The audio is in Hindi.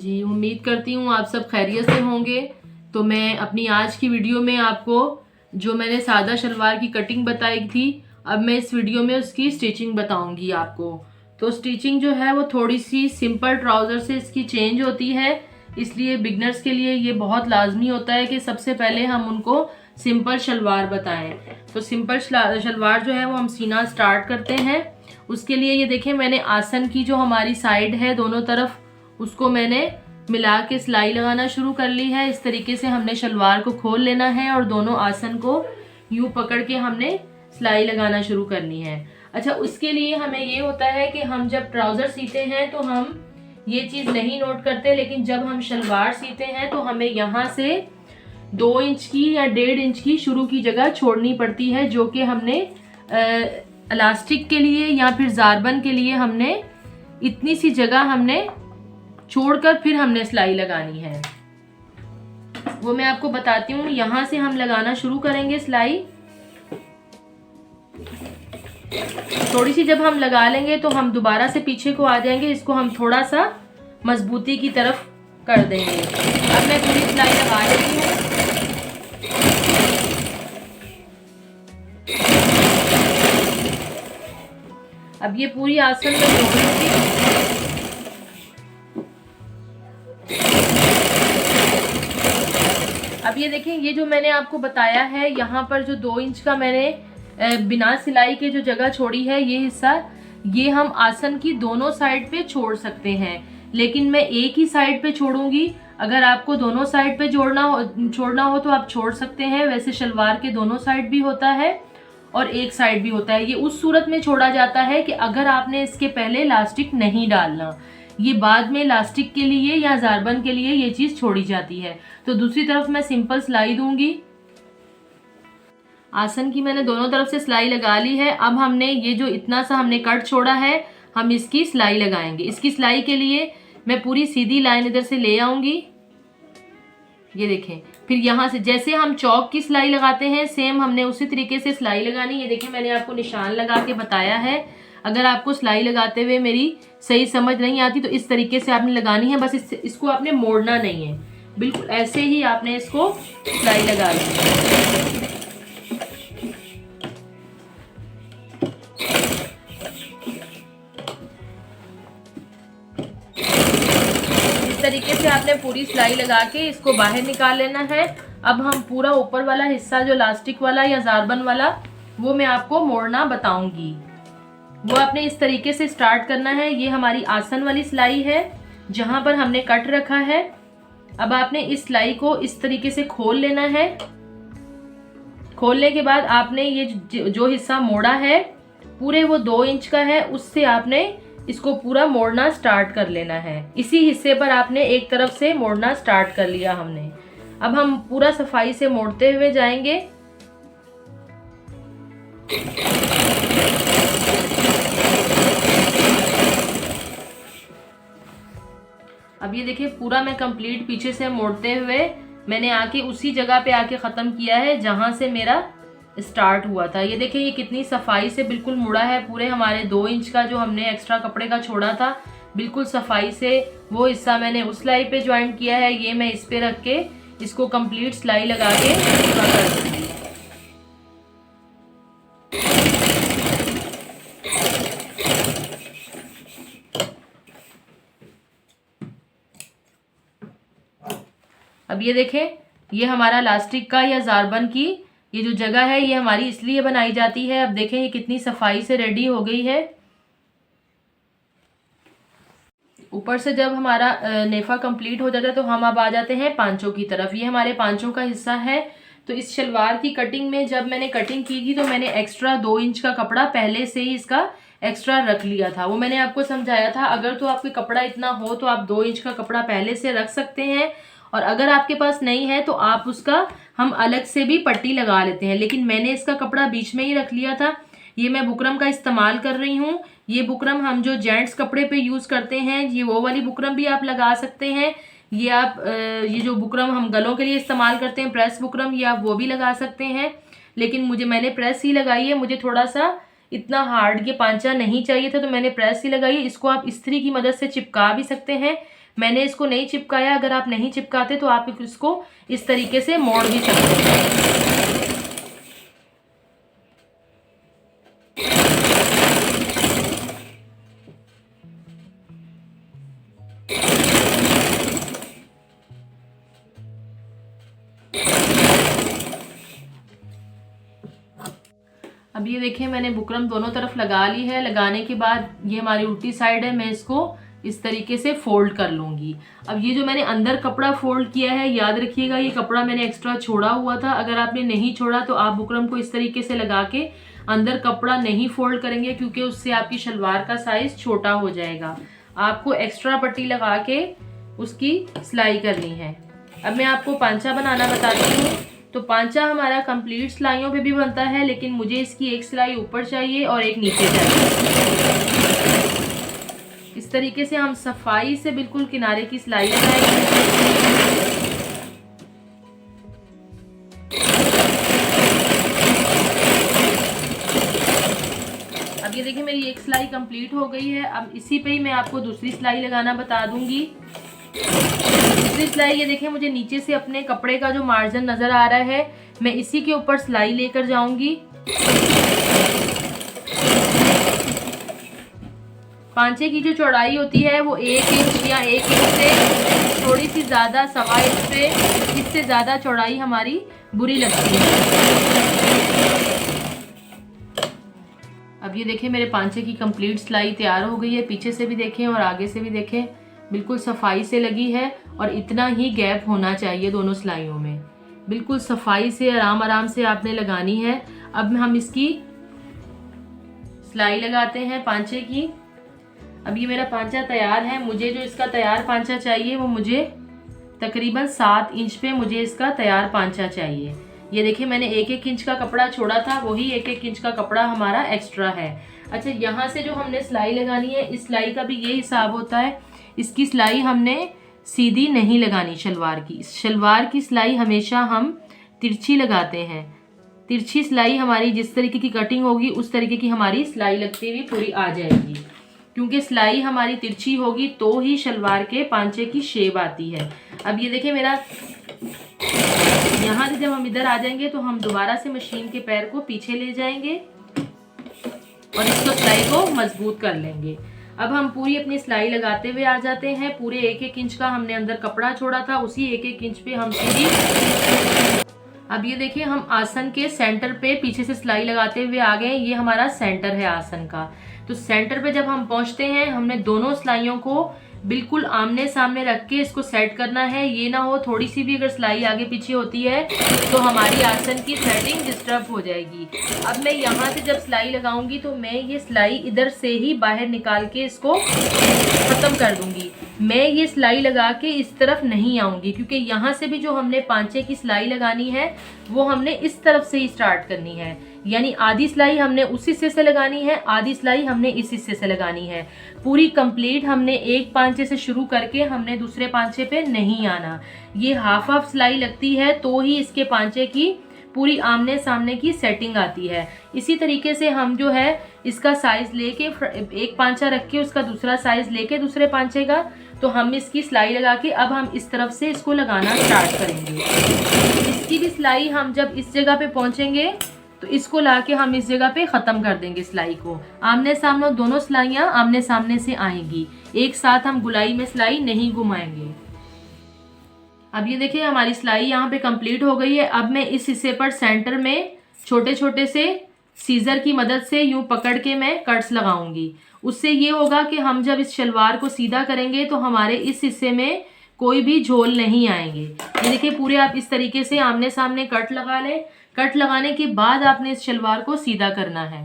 जी, उम्मीद करती हूँ आप सब खैरियत से होंगे। तो मैं अपनी आज की वीडियो में आपको जो मैंने सादा शलवार की कटिंग बताई थी, अब मैं इस वीडियो में उसकी स्टिचिंग बताऊंगी आपको। तो स्टिचिंग जो है वो थोड़ी सी सिंपल ट्राउज़र से इसकी चेंज होती है, इसलिए बिगनर्स के लिए ये बहुत लाजमी होता है कि सबसे पहले हम उनको सिंपल शलवार बताएं। तो सिंपल शलवार जो है वो हम सीना स्टार्ट करते हैं। उसके लिए ये देखें, मैंने आसन की जो हमारी साइड है दोनों तरफ, उसको मैंने मिला के सिलाई लगाना शुरू कर ली है। इस तरीके से हमने शलवार को खोल लेना है और दोनों आसन को यूं पकड़ के हमने सिलाई लगाना शुरू करनी है। अच्छा, उसके लिए हमें ये होता है कि हम जब ट्राउज़र सीते हैं तो हम ये चीज़ नहीं नोट करते, लेकिन जब हम शलवार सीते हैं तो हमें यहाँ से 2 इंच की या 1.5 इंच की शुरू की जगह छोड़नी पड़ती है, जो कि हमने इलास्टिक के लिए या फिर ज़ारबन के लिए हमने इतनी सी जगह हमने छोड़कर फिर हमने सिलाई लगानी है। वो मैं आपको बताती हूँ। यहाँ से हम लगाना शुरू करेंगे सिलाई। थोड़ी सी जब हम लगा लेंगे तो हम दोबारा से पीछे को आ जाएंगे, इसको हम थोड़ा सा मजबूती की तरफ कर देंगे। अब मैं पूरी सिलाई लगा लेती हूँ। अब ये पूरी आसन में जोड़ूंगी। अब ये देखें, ये जो मैंने आपको बताया है, यहाँ पर जो 2 इंच का मैंने बिना सिलाई के जो जगह छोड़ी है, ये हिस्सा, ये हम आसन की दोनों साइड पे छोड़ सकते हैं, लेकिन मैं एक ही साइड पे छोड़ूंगी। अगर आपको दोनों साइड पे छोड़ना हो तो आप छोड़ सकते हैं। वैसे शलवार के दोनों साइड भी होता है और एक साइड भी होता है। ये उस सूरत में छोड़ा जाता है कि अगर आपने इसके पहले इलास्टिक नहीं डालना, ये बाद में इलास्टिक के लिए या ज़ारबन के लिए ये चीज़ छोड़ी जाती है। तो दूसरी तरफ मैं सिंपल सिलाई दूंगी। आसन की मैंने दोनों तरफ से सिलाई लगा ली है। अब हमने ये जो इतना सा हमने कट छोड़ा है, हम इसकी सिलाई लगाएंगे। इसकी सिलाई के लिए मैं पूरी सीधी लाइन इधर से ले आऊंगी, ये देखें। फिर यहाँ से जैसे हम चौक की सिलाई लगाते हैं, सेम हमने उसी तरीके से सिलाई लगानी। ये देखें, मैंने आपको निशान लगा के बताया है। अगर आपको सिलाई लगाते हुए मेरी सही समझ नहीं आती तो इस तरीके से आपने लगानी है। बस इसको आपने मोड़ना नहीं है, बिल्कुल ऐसे ही आपने इसको सिलाई लगा ली। इस तरीके से आपने पूरी सिलाई लगा के इसको बाहर निकाल लेना है। अब हम पूरा ऊपर वाला हिस्सा जो इलास्टिक वाला या ज़ारबन वाला, वो मैं आपको मोड़ना बताऊंगी। वो आपने इस तरीके से स्टार्ट करना है। ये हमारी आसन वाली सिलाई है जहां पर हमने कट रखा है। अब आपने इस सिलाई को इस तरीके से खोल लेना है। खोलने के बाद आपने ये जो हिस्सा मोड़ा है, पूरे वो 2 इंच का है, उससे आपने इसको पूरा मोड़ना स्टार्ट कर लेना है। इसी हिस्से पर आपने एक तरफ से मोड़ना स्टार्ट कर लिया हमने। अब हम पूरा सफाई से मोड़ते हुए जाएंगे। अब ये देखिए, पूरा मैं कंप्लीट पीछे से मोड़ते हुए मैंने आके उसी जगह पे आके ख़त्म किया है जहां से मेरा स्टार्ट हुआ था। ये देखिए, ये कितनी सफाई से बिल्कुल मुड़ा है। पूरे हमारे 2 इंच का जो हमने एक्स्ट्रा कपड़े का छोड़ा था, बिल्कुल सफाई से वो हिस्सा मैंने उस सिलाई पे ज्वाइंट किया है। ये मैं इस पे रख के इसको कंप्लीट सिलाई लगा के पूरा कर दूंगी। अब ये देखें, ये हमारा इलास्टिक का या ज़ारबन की ये जो जगह है, ये हमारी इसलिए बनाई जाती है। अब देखें, ये कितनी सफाई से रेडी हो गई है। ऊपर से जब हमारा नेफा कंप्लीट हो जाता है तो हम अब आ जाते हैं पांचों की तरफ। ये हमारे पांचों का हिस्सा है। तो इस शलवार की कटिंग में जब मैंने कटिंग की थी तो मैंने एक्स्ट्रा 2 इंच का कपड़ा पहले से ही इसका एक्स्ट्रा रख लिया था। वो मैंने आपको समझाया था। अगर तो आपके कपड़ा इतना हो तो आप 2 इंच का कपड़ा पहले से रख सकते हैं, और अगर आपके पास नहीं है तो आप उसका हम अलग से भी पट्टी लगा लेते हैं। लेकिन मैंने इसका कपड़ा बीच में ही रख लिया था। ये मैं बुकरम का इस्तेमाल कर रही हूँ। ये बुकरम हम जो जेंट्स कपड़े पे यूज़ करते हैं, ये वो वाली बुकरम भी आप लगा सकते हैं। ये आप ये जो बुकरम हम गलों के लिए इस्तेमाल करते हैं, प्रेस बुकरम, ये आप वो भी लगा सकते हैं। लेकिन मैंने प्रेस ही लगाई है। मुझे थोड़ा सा इतना हार्ड ये पांचा नहीं चाहिए था, तो मैंने प्रेस ही लगाई है। इसको आप इस्त्री की मदद से चिपका भी सकते हैं। मैंने इसको नहीं चिपकाया, अगर आप नहीं चिपकाते तो आप इसको इस तरीके से मोड़ भी सकते हैं। अब ये देखिए मैंने बुकरम दोनों तरफ लगा ली है। लगाने के बाद ये हमारी उल्टी साइड है, मैं इसको इस तरीके से फोल्ड कर लूँगी। अब ये जो मैंने अंदर कपड़ा फोल्ड किया है, याद रखिएगा ये कपड़ा मैंने एक्स्ट्रा छोड़ा हुआ था। अगर आपने नहीं छोड़ा तो आप बुकरम को इस तरीके से लगा के अंदर कपड़ा नहीं फोल्ड करेंगे, क्योंकि उससे आपकी शलवार का साइज छोटा हो जाएगा। आपको एक्स्ट्रा पट्टी लगा के उसकी सिलाई करनी है। अब मैं आपको पांचा बनाना बताती हूँ। तो पांचा हमारा कंप्लीट सिलाइयों पे भी बनता है, लेकिन मुझे इसकी एक सिलाई ऊपर चाहिए और एक नीचे चाहिए। इस तरीके से हम सफाई से बिल्कुल किनारे की सिलाई लगाएंगे। अब ये देखिए मेरी एक सिलाई कंप्लीट हो गई है। अब इसी पे ही मैं आपको दूसरी सिलाई लगाना बता दूंगी। दूसरी सिलाई ये देखिए मुझे नीचे से अपने कपड़े का जो मार्जिन नजर आ रहा है, मैं इसी के ऊपर सिलाई लेकर जाऊंगी। पांचे की जो चौड़ाई होती है वो 1 इंच या 1 इंच से थोड़ी सी ज्यादा, 1.25 इंच पे, इससे ज्यादा चौड़ाई हमारी बुरी लगती है। अब ये देखिए मेरे पांचे की कंप्लीट सिलाई तैयार हो गई है। पीछे से भी देखें और आगे से भी देखें, बिल्कुल सफाई से लगी है और इतना ही गैप होना चाहिए दोनों सिलाइयों में। बिल्कुल सफाई से आराम आराम से आपने लगानी है। अब हम इसकी सिलाई लगाते हैं पांचे की। अब ये मेरा पांचा तैयार है। मुझे जो इसका तैयार पांचा चाहिए वो मुझे तकरीबन 7 इंच पे मुझे इसका तैयार पांचा चाहिए। ये देखिए मैंने 1-1 इंच का कपड़ा छोड़ा था, वही 1-1 इंच का कपड़ा हमारा एक्स्ट्रा है। अच्छा, यहाँ से जो हमने सिलाई लगानी है, इस सिलाई का भी ये हिसाब होता है। इसकी सिलाई हमने सीधी नहीं लगानी शलवार की। शलवार की सिलाई हमेशा हम तिरछी लगाते हैं। तिरछी सिलाई हमारी जिस तरीके की कटिंग होगी उस तरीके की हमारी सिलाई लगती हुई पूरी आ जाएगी, क्योंकि सिलाई हमारी तिरछी होगी तो ही शलवार के पांचे की शेप आती है। अब ये देखिए मेरा यहाँ से जब हम इधर आ जाएंगे तो हम दोबारा से मशीन के पैर को पीछे ले जाएंगे और इसको सिलाई को मजबूत कर लेंगे। अब हम पूरी अपनी सिलाई लगाते हुए आ जाते हैं। पूरे 1-1 इंच का हमने अंदर कपड़ा छोड़ा था, उसी 1-1 इंच पे हम सीधी। अब ये देखिए हम आसन के सेंटर पे पीछे से सिलाई लगाते हुए आ गए। ये हमारा सेंटर है आसन का। तो सेंटर पे जब हम पहुंचते हैं, हमने दोनों सिलाइयों को बिल्कुल आमने सामने रख के इसको सेट करना है। ये ना हो थोड़ी सी भी अगर सिलाई आगे पीछे होती है तो हमारी आसन की सेटिंग डिस्टर्ब हो जाएगी। अब मैं यहाँ से जब सिलाई लगाऊंगी तो मैं ये सिलाई इधर से ही बाहर निकाल के इसको खत्म कर दूंगी। मैं ये सिलाई लगा के इस तरफ नहीं आऊंगी, क्योंकि यहाँ से भी जो हमने पांचे की सिलाई लगानी है वो हमने इस तरफ से ही स्टार्ट करनी है। यानी आधी सिलाई हमने उस हिस्से से लगानी है, आधी सिलाई हमने इस हिस्से से लगानी है। पूरी कंप्लीट हमने एक पांचे से शुरू करके हमने दूसरे पांचे पे नहीं आना। ये हाफ हाफ सिलाई लगती है तो ही इसके पांचे की पूरी आमने सामने की सेटिंग आती है। इसी तरीके से हम जो है इसका साइज लेके एक पांचा रख के उसका दूसरा साइज लेके दूसरे पांचे का, तो हम इसकी सिलाई लगा के अब हम इस तरफ से इसको लगाना स्टार्ट करेंगे। इसकी भी सिलाई हम जब इस जगह पे पहुंचेंगे तो इसको लाके हम इस जगह पे खत्म कर देंगे सिलाई को। आमने सामने दोनों सिलाइयाँ आमने सामने से आएंगी, एक साथ हम गुलाई में सिलाई नहीं घुमाएंगे। अब ये देखिए हमारी सिलाई यहाँ पे कंप्लीट हो गई है। अब मैं इस हिस्से पर सेंटर में छोटे छोटे से सीजर की मदद से यूं पकड़ के मैं कट्स लगाऊंगी। उससे ये होगा कि हम जब इस शलवार को सीधा करेंगे तो हमारे इस हिस्से में कोई भी झोल नहीं आएंगे। ये देखिए पूरे आप इस तरीके से आमने सामने कट लगा लें। कट लगाने के बाद आपने इस शलवार को सीधा करना है।